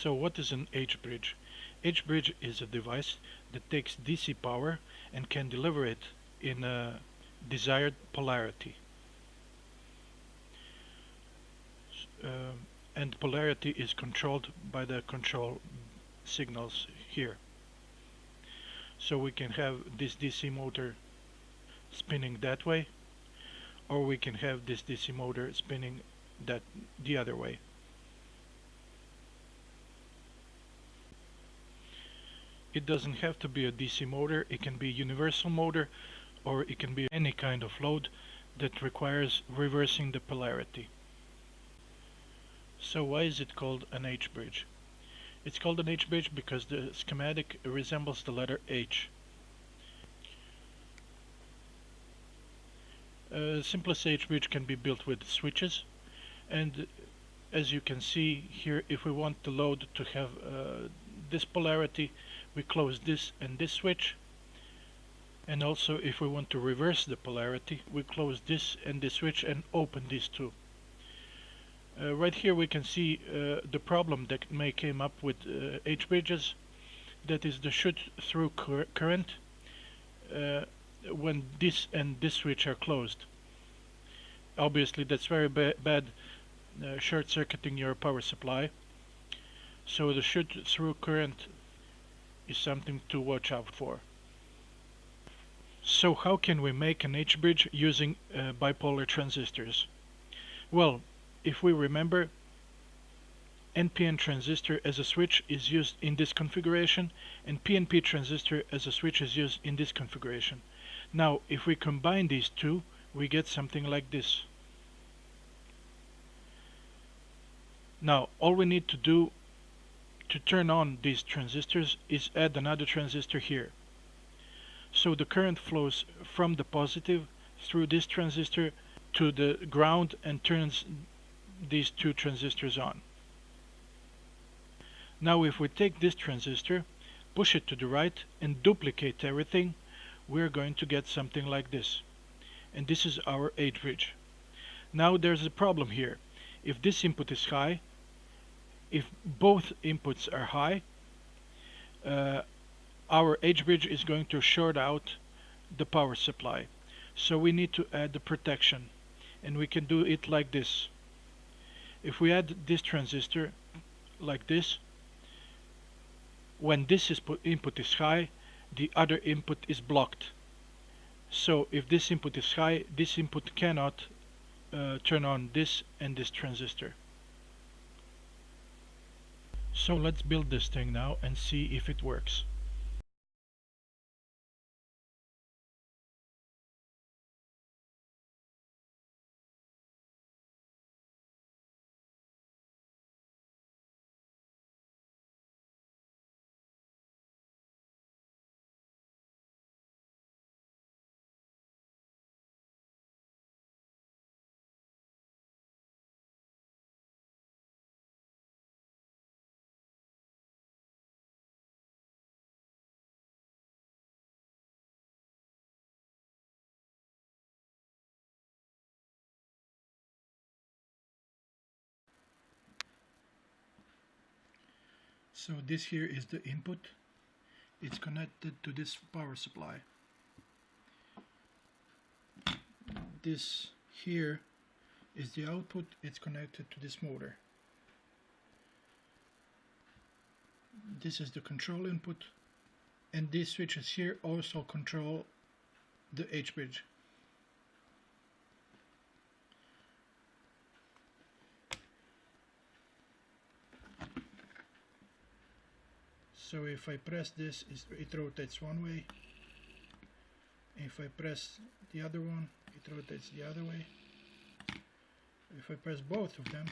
So what is an H-bridge? H-bridge is a device that takes DC power and can deliver it in a desired polarity. And polarity is controlled by the control signals here. So we can have this DC motor spinning that way, or we can have this DC motor spinning the other way. It doesn't have to be a DC motor, it can be a universal motor, or it can be any kind of load that requires reversing the polarity. So why is it called an H-bridge? It's called an H-bridge because the schematic resembles the letter H. Simplest H-bridge can be built with switches, and as you can see here, if we want the load to have this polarity, we close this and this switch, and also if we want to reverse the polarity, we close this and this switch and open these two. Right here we can see the problem that may came up with H-bridges, that is the shoot-through current when this and this switch are closed. Obviously that's very bad, short-circuiting your power supply, so the shoot-through current is something to watch out for. So how can we make an H-bridge using bipolar transistors? Well, if we remember, NPN transistor as a switch is used in this configuration, and PNP transistor as a switch is used in this configuration. Now, if we combine these two, we get something like this. Now, all we need to do to turn on these transistors is add another transistor here. So the current flows from the positive through this transistor to the ground and turns these two transistors on. Now if we take this transistor, push it to the right and duplicate everything, we're going to get something like this. And this is our H-bridge. Now there's a problem here. If this input is high, if both inputs are high, our H-bridge is going to short out the power supply. So we need to add the protection, and we can do it like this. If we add this transistor like this, when this input is high, the other input is blocked. So if this input is high, this input cannot turn on this and this transistor. So let's build this thing now and see if it works. So this here is the input. It's connected to this power supply. This here is the output. It's connected to this motor. This is the control input, and these switches here also control the H-bridge. So if I press this, it rotates one way. If I press the other one, it rotates the other way. If I press both of them,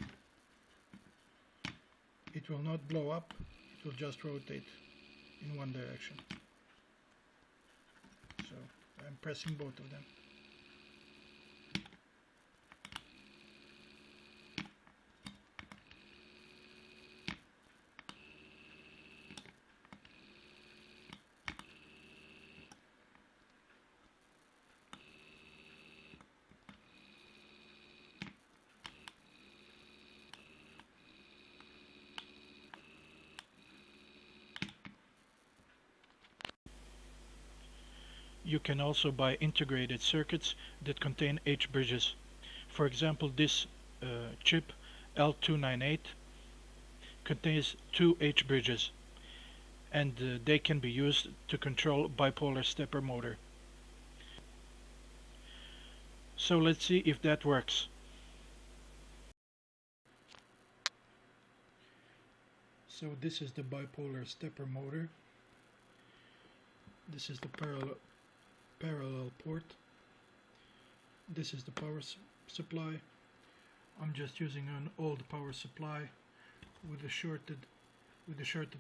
it will not blow up, it will just rotate in one direction. So I'm pressing both of them. you can also buy integrated circuits that contain H bridges. For example, this chip L298 contains two H bridges, and they can be used to control bipolar stepper motor. So let's see if that works. So this is the bipolar stepper motor. This is the parallel port. This is the power supply. I'm just using an old power supply with a shorted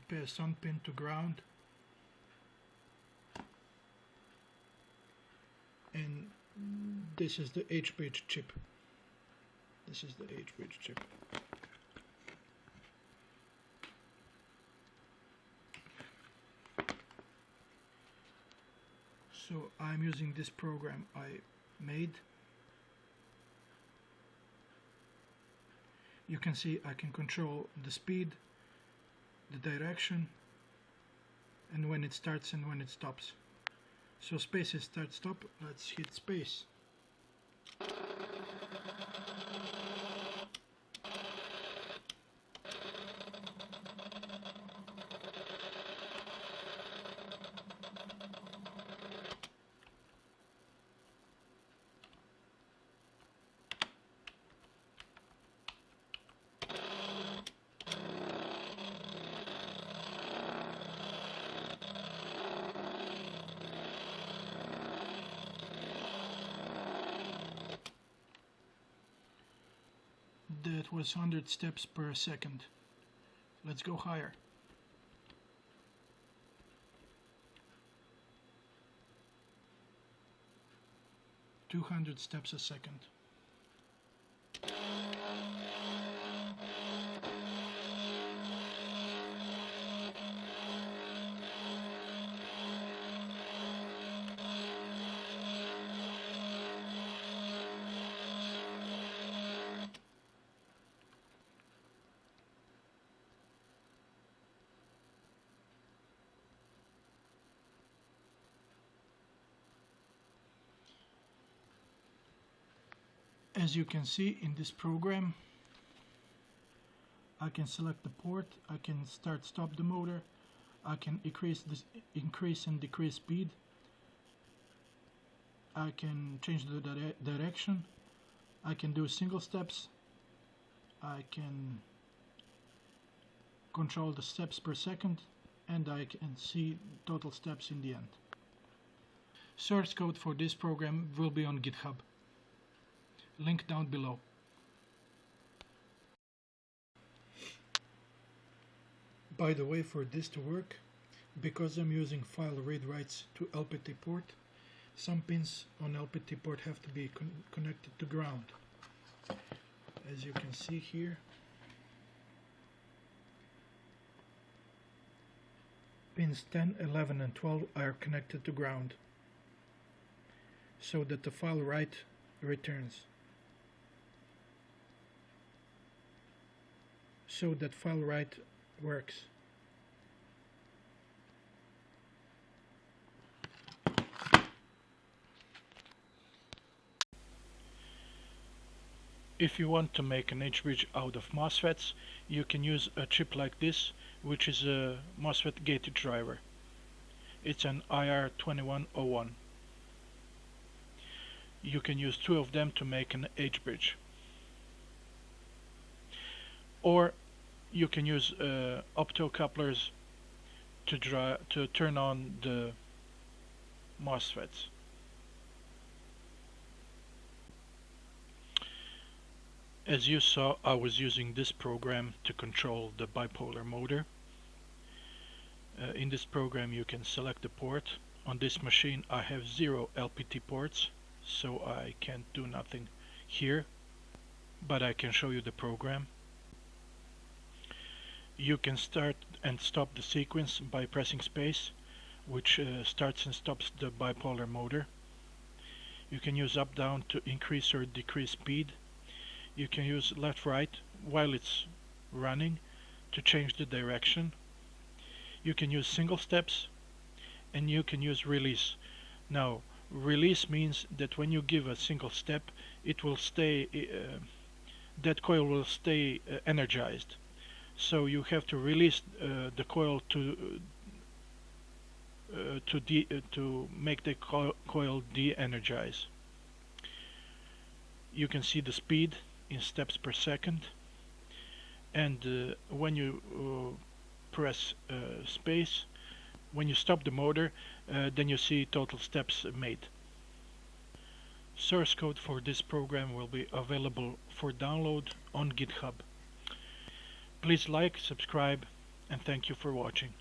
pass on pin to ground. And this is the H bridge chip. This is the H bridge chip. So I'm using this program I made. You can see I can control the speed, the direction, and when it starts and when it stops. So space is start stop. Let's hit space. That was 100 steps per second. Let's go higher. "200 steps a second. As you can see in this program, I can select the port, I can start stop the motor, I can increase and decrease speed, I can change the direction, I can do single steps, I can control the steps per second, and I can see total steps in the end. Source code for this program will be on GitHub. Link down below. By the way, for this to work, because I'm using file read writes to LPT port, some pins on LPT port have to be connected to ground. As you can see here, pins 10, 11 and 12 are connected to ground, so that the file write returns. So that file write works. If you want to make an H-bridge out of MOSFETs, you can use a chip like this, which is a MOSFET gated driver. It's an IR2101. You can use two of them to make an H-bridge. Or you can use optocouplers to turn on the MOSFETs. As you saw, I was using this program to control the bipolar motor. In this program you can select the port. On this machine I have 0 LPT ports, so I can't do nothing here, but I can show you the program. You can start and stop the sequence by pressing space, which starts and stops the bipolar motor. You can use up down to increase or decrease speed. You can use left right while it's running to change the direction. You can use single steps, and you can use release. Now, release means that when you give a single step, it will stay, that coil will stay energized. So you have to release the coil to make the coil de-energize. You can see the speed in steps per second, and when you press space, when you stop the motor, then you see total steps made. Source code for this program will be available for download on GitHub. Please like, subscribe, and thank you for watching.